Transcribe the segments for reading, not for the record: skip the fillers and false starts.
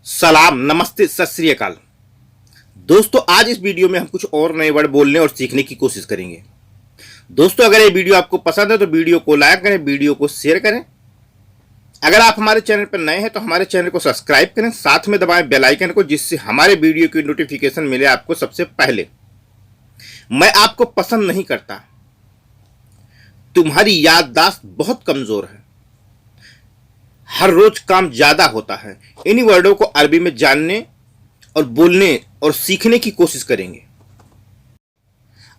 सलाम, नमस्ते, सत श्री अकाल। दोस्तों, आज इस वीडियो में हम कुछ और नए वर्ड बोलने और सीखने की कोशिश करेंगे। दोस्तों, अगर ये वीडियो आपको पसंद है तो वीडियो को लाइक करें, वीडियो को शेयर करें। अगर आप हमारे चैनल पर नए हैं तो हमारे चैनल को सब्सक्राइब करें, साथ में दबाएं बेल आइकन को, जिससे हमारे वीडियो की नोटिफिकेशन मिले आपको सबसे पहले। मैं आपको पसंद नहीं करता, तुम्हारी याददाश्त बहुत कमजोर है, हर रोज काम ज्यादा होता है। इन्हीं वर्डों को अरबी में जानने और बोलने और सीखने की कोशिश करेंगे।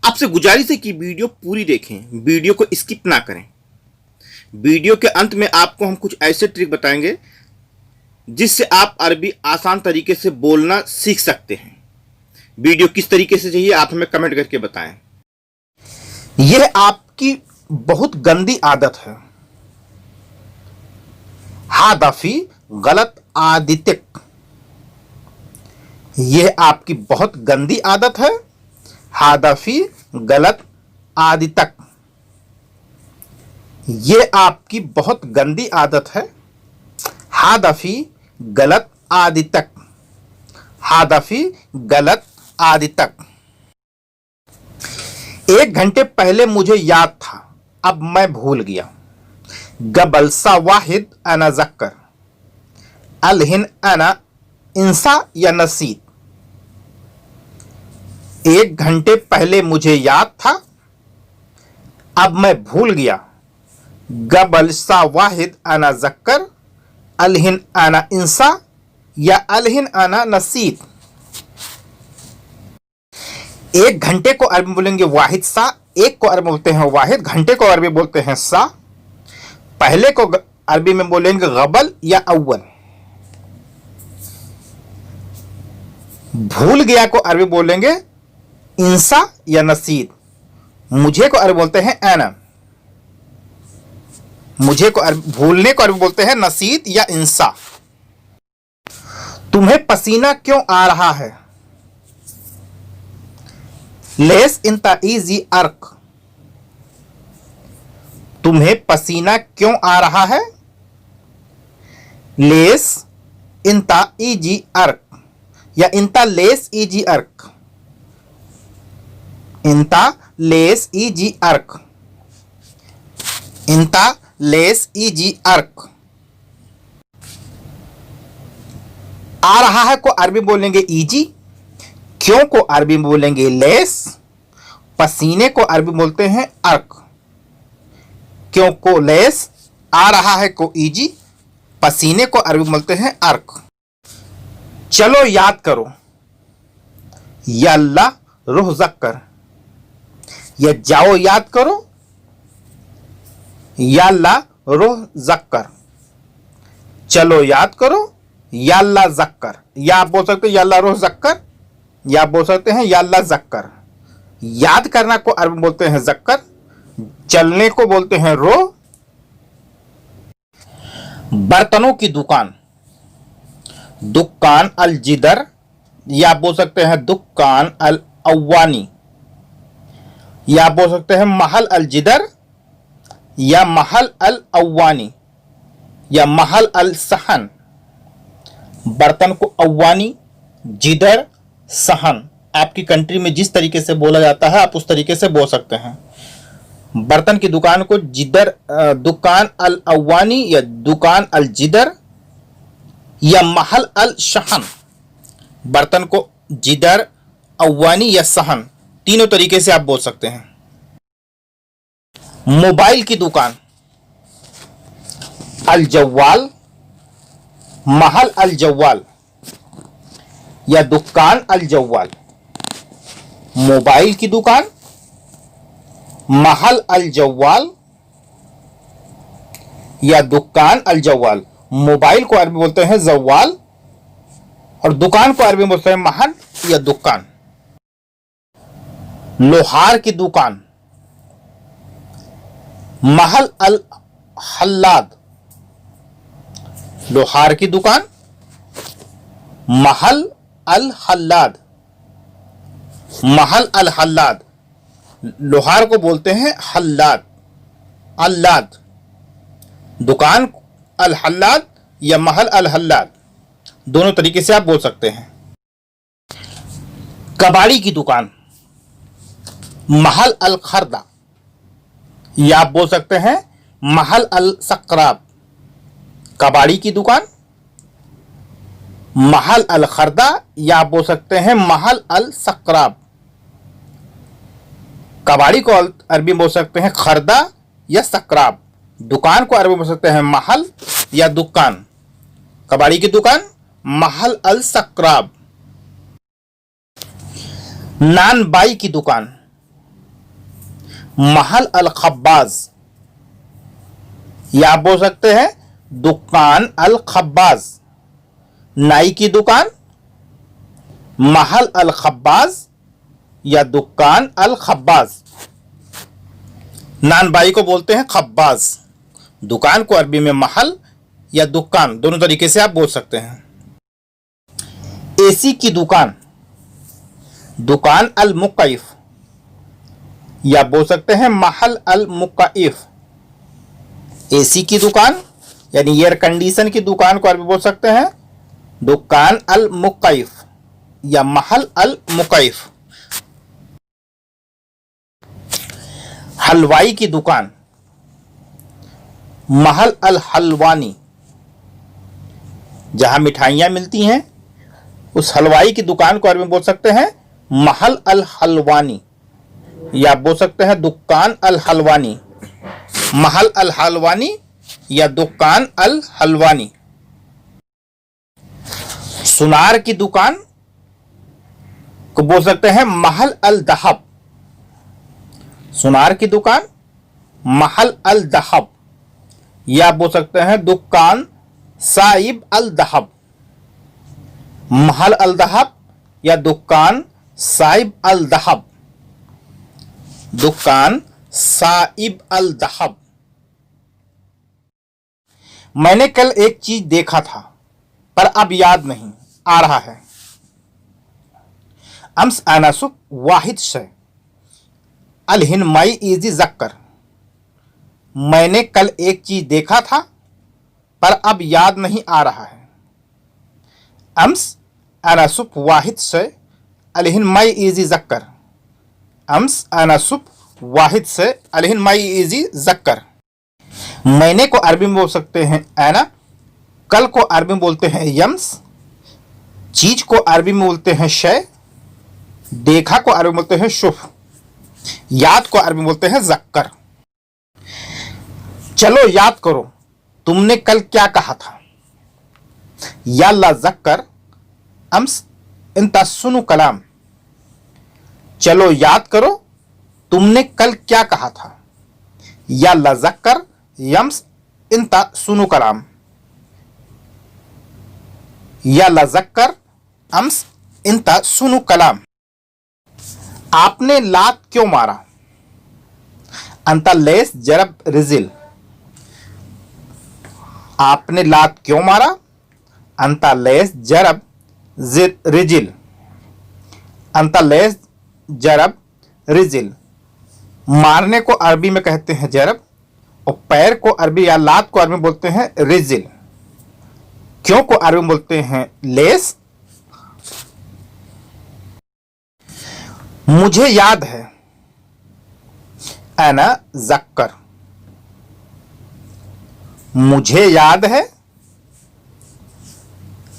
आपसे गुजारिश है कि वीडियो पूरी देखें, वीडियो को स्किप ना करें। वीडियो के अंत में आपको हम कुछ ऐसे ट्रिक बताएंगे जिससे आप अरबी आसान तरीके से बोलना सीख सकते हैं। वीडियो किस तरीके से चाहिए आप हमें कमेंट करके बताएं। यह आपकी बहुत गंदी आदत है। हादफी गलत आदित्यक, यह आपकी बहुत गंदी आदत है। हादफी गलत आदितक, यह आपकी बहुत गंदी आदत है। हादफी गलत आदितक, हादफी गलत आदितक। 1 घंटे पहले मुझे याद था, अब मैं भूल गया। गबल सा वाहिद अना जक्कर, अलहिन अना इंसा या नसीद। 1 घंटे पहले मुझे याद था, अब मैं भूल गया। गबल सा वाहिद अना जक्कर, अलहिन अना इंसा या अलहिन अना नसीद। 1 घंटे को अरबी में बोलेंगे वाहिद सा, एक को अरबी में बोलते हैं वाहिद, घंटे को अरबी बोलते हैं सा। पहले को अरबी में बोलेंगे गबल या अव्वल। भूल गया को अरबी बोलेंगे इंसा या नसीद। मुझे को अरबी बोलते हैं ऐना। मुझे को भूलने को अरबी बोलते हैं नसीद या इंसा। तुम्हें पसीना क्यों आ रहा है? लेस इंता इजी अर्क, तुम्हें पसीना क्यों आ रहा है? लेस इंता इजी अर्क या इंता लेस इजी अर्क, इंता लेस इजी अर्क, इंता लेस इजी अर्क। आ रहा है को अरबी बोलेंगे इजी, क्यों को अरबी में बोलेंगे लेस, पसीने को अरबी बोलते हैं अर्क। क्यों को लेस, आ रहा है को इजी, पसीने को अरबी बोलते हैं अर्क। चलो याद करो, यल्ला रूह जक्कर, या जाओ याद करो। यल्ला रूह जक्कर, चलो याद करो। यल्ला जक्कर, या आप बोल सकते हैं यल्ला रूह जक्कर, या आप बोल सकते हैं यल्ला जक्कर। याद करना को अरबी बोलते हैं जक्कर, चलने को बोलते हैं रो। बर्तनों की दुकान, दुकान अल जिदर, या बोल सकते हैं दुकान अल अव्वानी, या बोल सकते हैं महल अल जिदर, या महल अल अव्वानी, या महल अल सहन। बर्तन को अव्वानी, जिदर, सहन, आपकी कंट्री में जिस तरीके से बोला जाता है आप उस तरीके से बोल सकते हैं। बर्तन की दुकान को जिदर, दुकान अल अव्वानी या दुकान अल जिदर, या महल अल शहन। बर्तन को जिदर, अव्वानी या सहन, तीनों तरीके से आप बोल सकते हैं। मोबाइल की दुकान, अल जव्वाल, महल अल जव्वाल, या दुकान अल जव्वाल। मोबाइल की दुकान, महल अल जव्वाल, या दुकान अल जव्वाल। मोबाइल को अरबी बोलते हैं जव्वाल और दुकान को अरबी में बोलते हैं महल या दुकान। लोहार की दुकान, महल अल हल्लाद। लोहार की दुकान, महल अल हल्लाद, महल अल हल्लाद। लोहार को बोलते हैं हल्लाद, अल्लाद। दुकान अल हल्लाद या महल अल हल्लाद। दोनों तरीके से आप बोल सकते हैं। कबाड़ी की दुकान, महल अल खरदा, या आप बोल सकते हैं महल अल सक्राब। कबाड़ी की दुकान, महल अल खरदा, या आप बोल सकते हैं महल अल सक्राब। कबाड़ी को अरबी में बोल सकते हैं खरदा या सक्राब। दुकान को अरबी में बोल सकते हैं महल या दुकान। कबाड़ी की दुकान महल अल सक्राब। नान बाई की दुकान, महल अल खब्बाज, या आप बोल सकते हैं दुकान अल खब्बाज। नाई की दुकान महल अल खब्बाज या दुकान अल खब्बाज। नान बाई को बोलते हैं खब्बाज। दुकान को अरबी में महल या दुकान, दोनों तरीके से आप बोल सकते हैं। एसी की दुकान, दुकान अल मुकैफ, या बोल सकते हैं महल अल मुकैफ। एसी की दुकान यानी एयर कंडीशन की दुकान को अरबी बोल सकते हैं दुकान अल मुकैफ या महल अल मुकैफ। हलवाई की दुकान, महल अल हलवानी, जहां मिठाइयां मिलती हैं उस हलवाई की दुकान को अरबी में बोल सकते हैं महल अल हलवानी, या बोल सकते हैं दुकान अल हलवानी। महल अल हलवानी या दुकान अल हलवानी। सुनार की दुकान को बोल सकते हैं महल अल दहब। सुनार की दुकान महल अल दहब, या बोल सकते हैं दुकान साइब अल दहब। महल अल दहब या दुकान साइब अल दहब। दुकान साइब अल दहब। मैंने कल एक चीज देखा था पर अब याद नहीं आ रहा है। अम्स अनासुब वाहिद शय अलहिन माई इजी जक्कर। मैंने कल एक चीज देखा था पर अब याद नहीं आ रहा है। अम्स अनासुब वाहिद शय अलहिन माई इजी जक्कर। अम्स अनासुब वाहिद से अलहिन माई इजी जक्कर। मैंने को अरबी में बोल सकते हैं ऐना। कल को अरबी में बोलते हैं यम्स। चीज को अरबी में बोलते हैं शय। देखा को अरबी में बोलते हैं शुफ। याद को अरबी में बोलते हैं जक्कर। चलो याद करो तुमने कल क्या कहा था। यल्ला जक्कर अम्स इंता सुनु कलाम। चलो याद करो तुमने कल क्या कहा था। यल्ला जक्कर यम्स इंता सुनु कलाम। यल्ला जक्कर अम्स इंता सुनु कलाम। आपने लात क्यों मारा। अंता लेस जरब रिजिल। आपने लात क्यों मारा। अंता लेस जरब रिजिल। अंता लेस जरब रिजिल। मारने को अरबी में कहते हैं जरब और पैर को अरबी या लात को अरबी में बोलते हैं रिजिल। क्यों को अरबी में बोलते हैं लेस। मुझे याद है अना जक्कर। मुझे याद है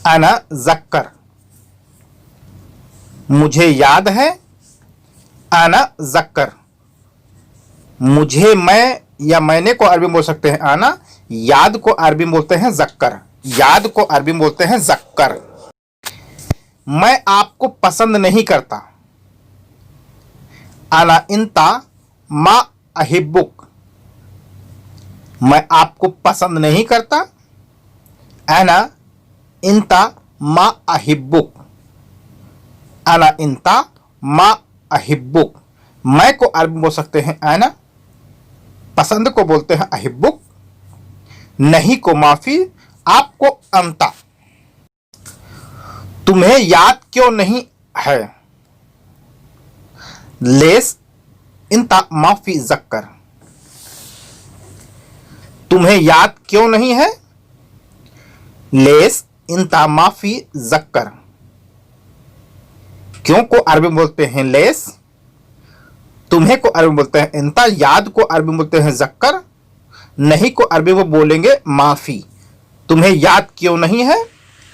अना जक्कर। मुझे याद है अना जक्कर। मुझे मैं या मैंने को अरबी में बोल सकते हैं आना। याद को अरबी में बोलते हैं जक्कर। याद को अरबी में बोलते हैं जक्कर। मैं आपको पसंद नहीं करता। अना इंता मा अहिब्बुक। मैं आपको पसंद नहीं करता। अना इंता मा अहिब्बुक। अना इंता मा अहिब्बुक। मैं को अरबी में बोल सकते हैं अना। पसंद को बोलते हैं अहिब्बुक। नहीं को माफी, आपको अंता। तुम्हें याद क्यों नहीं है। लेस इंता माफी जक्कर। तुम्हें याद क्यों नहीं है। लेस इंता माफी जक्कर। क्यों को अरबी में बोलते हैं लेस, तुम्हें को अरबी में बोलते हैं इंता, याद को अरबी में बोलते हैं जक्कर, नहीं को अरबी में बोलेंगे माफी। तुम्हें याद क्यों नहीं है?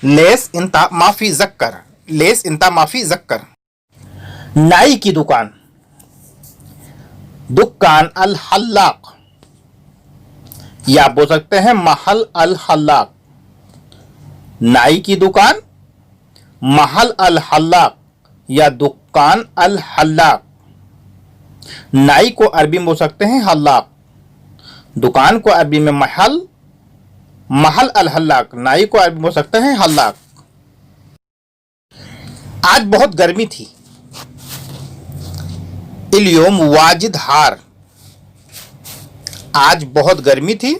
लेस इंता माफी जक्कर, लेस इंता माफी जक्कर। नाई की दुकान, दुकान अल हल्लाक, या बोल सकते हैं महल अल हल्लाक। नाई की दुकान, महल अल हल्लाक या दुकान अल हल्लाक। नाई को अरबी में बोल सकते हैं हल्लाक, दुकान को अरबी में महल, महल अल हल्लाक, नाई को अरबी में बोल सकते हैं हल्लाक। आज बहुत गर्मी थी। इल्योम वाजिद हार, आज बहुत गर्मी थी।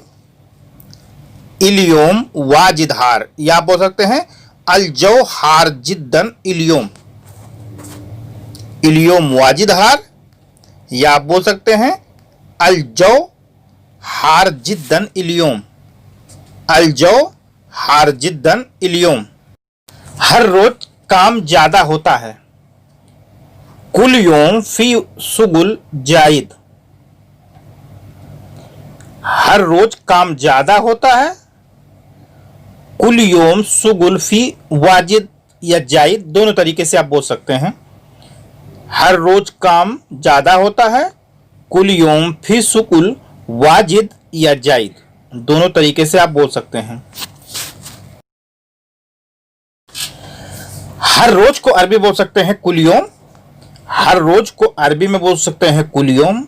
इल्योम वाजिद हार, या बोल सकते हैं अलजो हार जिद्दन इल्योम। इल्योम वाजिद हार, या बोल सकते हैं अलजो हार जिद्दन इल्योम, अलजो हार जिद्दन इल्योम। हर रोज काम ज्यादा होता है। कुल योम फी सुगुल जायद, हर रोज काम ज्यादा होता है। कुल योम सुगुल फी वाजिद या जायद, दोनों तरीके से आप बोल सकते हैं। हर रोज काम ज्यादा होता है, कुल योम फी सुकुल वाजिद या जायद, दोनों तरीके से आप बोल सकते हैं। हर रोज को अरबी बोल सकते हैं कुल योम, हर रोज को अरबी में बोल सकते हैं कुल योम।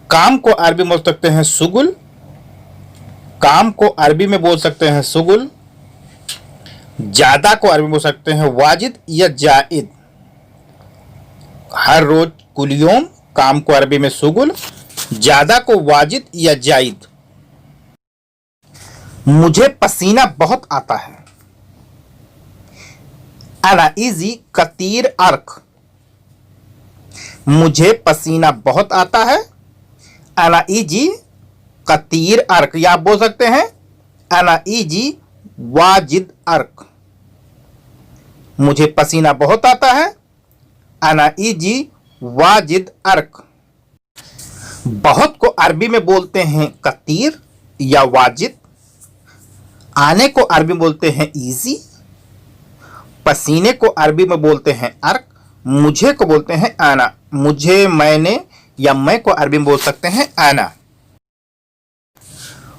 काम को अरबी में बोल सकते हैं सुगुल, काम को अरबी में बोल सकते हैं सुगुल। ज्यादा को अरबी में बोल सकते हैं वाजिद या जायद। हर रोज कुल योम, काम को अरबी में सुगुल, ज्यादा को वाजिद या जायद। मुझे पसीना बहुत आता है। अना इजी कतीर अर्क, मुझे पसीना बहुत आता है। अना इजी कतीर अर्क, या आप बोल सकते हैं अना इजी वाजिद अर्क, मुझे पसीना बहुत आता है। अना इजी वाजिद अर्क। बहुत को अरबी में बोलते हैं कतीर या वाजिद। आने को अरबी में बोलते हैं इजी। पसीने को अरबी में बोलते हैं अर्क। मुझे को बोलते हैं आना, मुझे, मैंने या मैं को अरबी में बोल सकते हैं आना।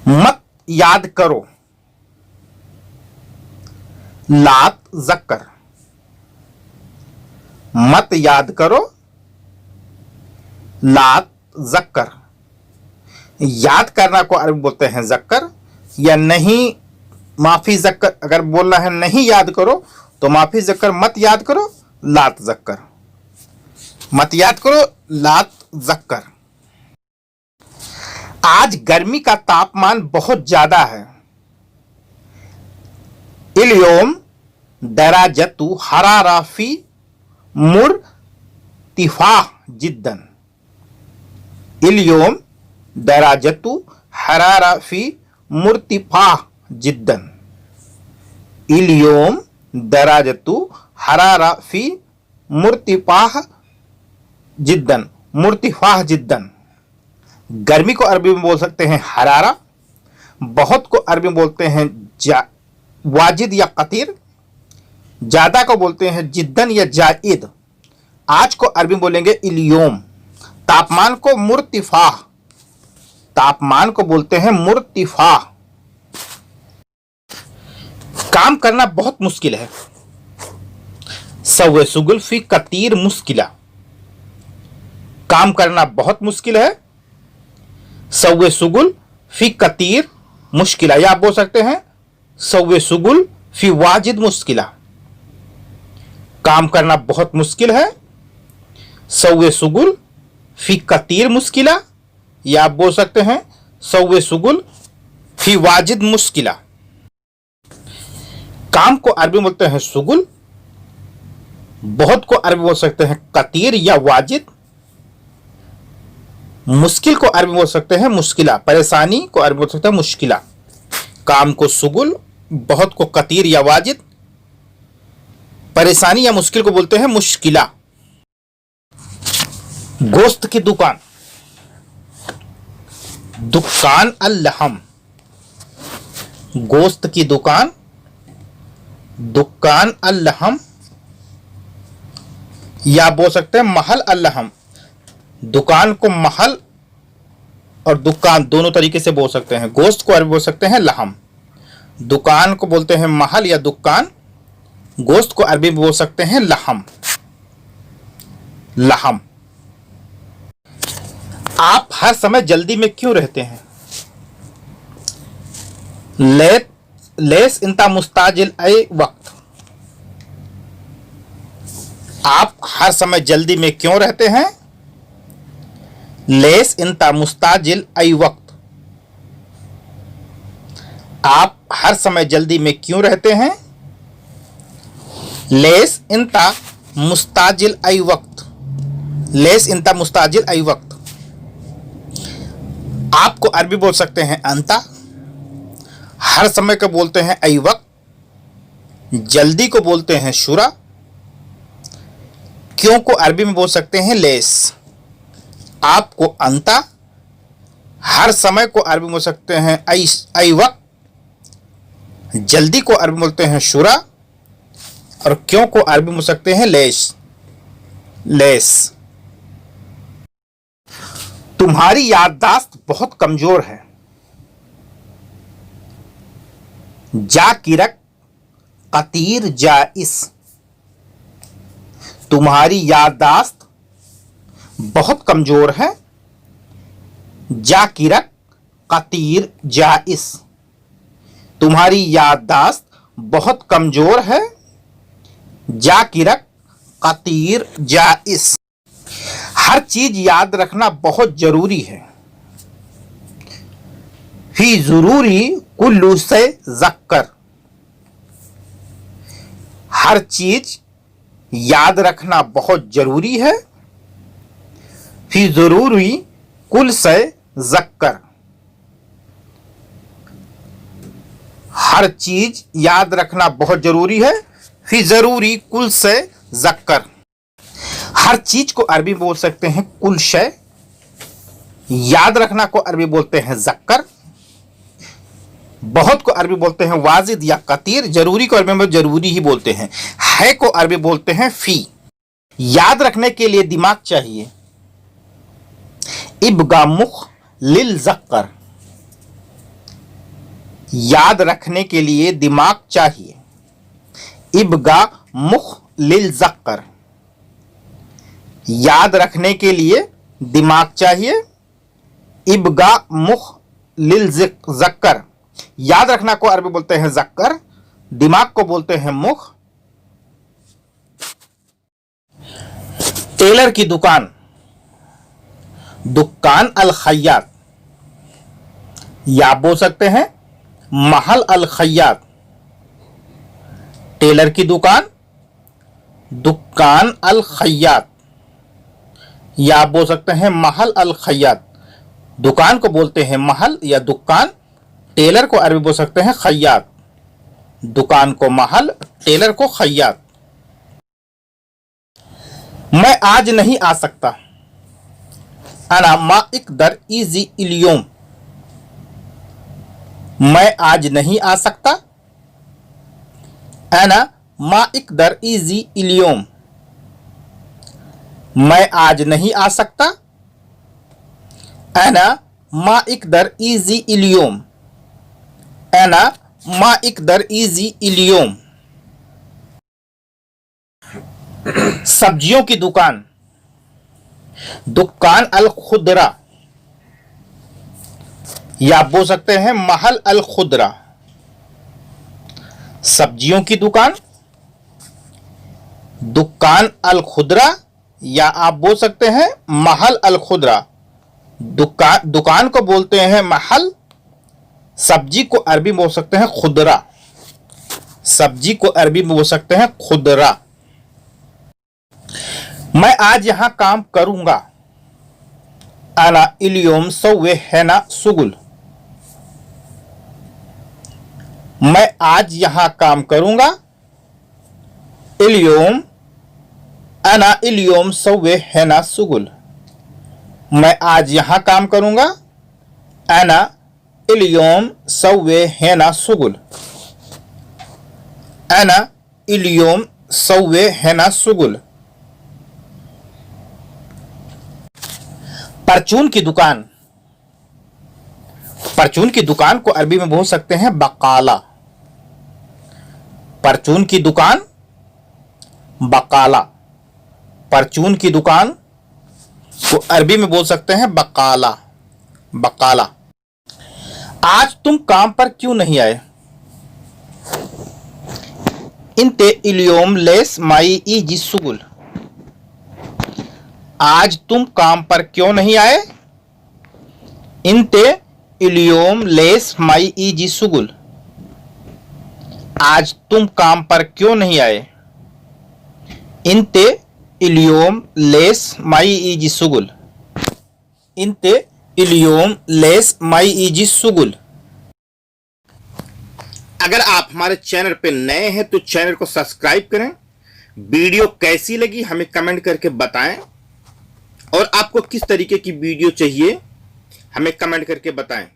मत याद करो, लात जक्कर, मत याद करो, लात जक्कर। याद करना को अरबी बोलते हैं जक्कर, या नहीं माफी जक्कर, अगर बोलना है नहीं याद करो तो माफी जक्कर, मत याद करो लात जक्कर, मत याद करो लात जक्कर। आज गर्मी का तापमान बहुत ज्यादा है। इल्योम दराजतु हरारा फी मुर्तिफाह जिद्दन। इल्योम दराजतु हरारा फी मुर्तिफाह जिद्दन। इल्योम दराजतु हरारा फी मुर्तिफाह जिद्दन, मुर्तिफाह जिद्दन। गर्मी को अरबी में बोल सकते हैं हरारा। बहुत को अरबी में बोलते हैं वाजिद या कतीर। ज्यादा को बोलते हैं जिद्दन या जायद। आज को अरबी में बोलेंगे इल्योम। तापमान को मुर्तिफाह, तापमान को बोलते हैं मुर्तिफाह। काम करना बहुत मुश्किल है। सव्वे सुगुल फी कतीर मुश्किला, काम करना बहुत मुश्किल है। सव्वे सुगुल फी कतीर मुश्किला, या आप बोल सकते हैं सव्वे सुगुल फी वाजिद मुश्किला, काम करना बहुत मुश्किल है। सव्वे सुगुल फी कतीर मुश्किला, या आप बोल सकते हैं सव्वे सुगुल फी वाजिद मुश्किला। काम को अरबी में बोलते हैं सुगुल। बहुत को अरबी बोल सकते हैं कतीर या वाजिद। मुश्किल को अरबी बोल सकते हैं मुश्किला। परेशानी को अरबी बोल सकते हैं मुश्किला। काम को सुगुल बहुत को कतीर या वाजिद, परेशानी या मुश्किल को बोलते हैं मुश्किला। गोश्त की दुकान, दुकान अल-लहम, गोश्त की दुकान, दुकान अल-लहम, या बोल सकते हैं महल अल-लहम। दुकान को महल और दुकान दोनों तरीके से बोल सकते हैं। गोश्त को अरबी बोल सकते हैं लहम, दुकान को बोलते हैं महल या दुकान, गोश्त को अरबी में बोल सकते हैं लहम, लहम। आप हर समय जल्दी में क्यों रहते हैं? लेस इंता मुस्ताजिल ऐ वक्त, आप हर समय जल्दी में क्यों रहते हैं? लेस इंता मुस्ताजिल ऐ वक्त, आप हर समय जल्दी में क्यों रहते हैं? लेस इंता मुस्ताजिल ऐ वक्त, लेस इंता मुस्ताजिल ऐ वक्त। आपको अरबी बोल सकते हैं अंता, हर समय को बोलते हैं ऐ वक्त, जल्दी को बोलते हैं शुरा, क्यों को अरबी में बोल सकते हैं लेस। आपको अंता, हर समय को अरबी बोल सकते हैं ऐ वक्त, जल्दी को अरबी बोलते हैं शुरा, और क्यों को अरबी बोल सकते हैं लेस, लेस। तुम्हारी याददाश्त बहुत कमजोर है। जाकिरक कतीर जाइस, तुम्हारी याददाश्त बहुत कमजोर है। जाकिरक कतीर जाइस, तुम्हारी याददाश्त बहुत कमजोर है। जाकिरक कतीर जाइस, हर चीज याद रखना बहुत जरूरी है। फी जरूरी कुल्लू से जक्कर, हर चीज याद रखना बहुत जरूरी है। फी जरूरी कुल से जक्कर, हर चीज याद रखना बहुत जरूरी है। फी जरूरी कुल से जक्कर, हर चीज को अरबी बोल सकते हैं कुल शय, याद रखना को अरबी बोलते हैं जक्कर, बहुत को अरबी बोलते हैं वाजिद या कतीर, जरूरी को अरबी में जरूरी ही बोलते हैं। है को अरबी बोलते हैं फी। याद रखने के लिए दिमाग चाहिए। इब्गा मुख लिल जक्कर, याद रखने के लिए दिमाग चाहिए। इब्गा मुख लिल जक्कर, याद रखने के लिए दिमाग चाहिए। इब्गा मुख लिल जक्कर, याद रखना को अरबी बोलते हैं जक्कर, दिमाग को बोलते हैं मुख। टेलर की दुकान, दुकान अल खैयात, या बोल सकते हैं महल अल खैयात। टेलर की दुकान, दुकान अल खैयात, या आप बोल सकते हैं महल अल खैयात। दुकान को बोलते हैं महल या दुकान, टेलर को अरबी बोल सकते हैं खैयात। दुकान को महल, टेलर को खैयात। मैं आज नहीं आ सकता। अना मा इकदर इजी इलियोम, मैं आज नहीं आ सकता। अना मा इकदर इजी इलियोम, मैं आज नहीं आ सकता। अना मा इकदर इजी इलियोम, अना मा इकदर इजी इलियोम। सब्जियों की दुकान, दुकान अल खुदरा, या बोल सकते हैं महल अल खुदरा। सब्जियों की दुकान, दुकान अल खुदरा, या आप बोल सकते हैं महल अल खुदरा। दुकान को बोलते हैं महल, सब्जी को अरबी में बोल सकते हैं खुदरा। सब्जी को अरबी में बोल सकते हैं खुदरा। मैं आज यहां काम करूंगा। अना इलियोम सौवे हैना सुगुल, मैं आज यहां काम करूंगा। इल्योम अना इल्योम सव्वे हैना सुगुल। मैं आज यहां काम करूंगा। अना इल्योम सव्वे हैना सुगुल। अना इल्योम सव्वे हैना सुगुल। परचून की दुकान। परचून की दुकान को अरबी में बोल सकते हैं बकाला। परचून की दुकान बकाला। परचून की दुकान को अरबी में बोल सकते हैं बकाला। बकाला। आज तुम काम पर क्यों नहीं आए? इंते इल्योम लेस माई इजी सुगुल। आज तुम काम पर क्यों नहीं आए? इंते इल्योम लेस माई इजी सुगुल। आज तुम काम पर क्यों नहीं आए? इंते इल्योम लेस माई इजी सुगुल। इंते इल्योम लेस माई इजी सुगुल। अगर आप हमारे चैनल पे नए हैं तो चैनल को सब्सक्राइब करें। वीडियो कैसी लगी हमें कमेंट करके बताएं और आपको किस तरीके की वीडियो चाहिए हमें कमेंट करके बताएं।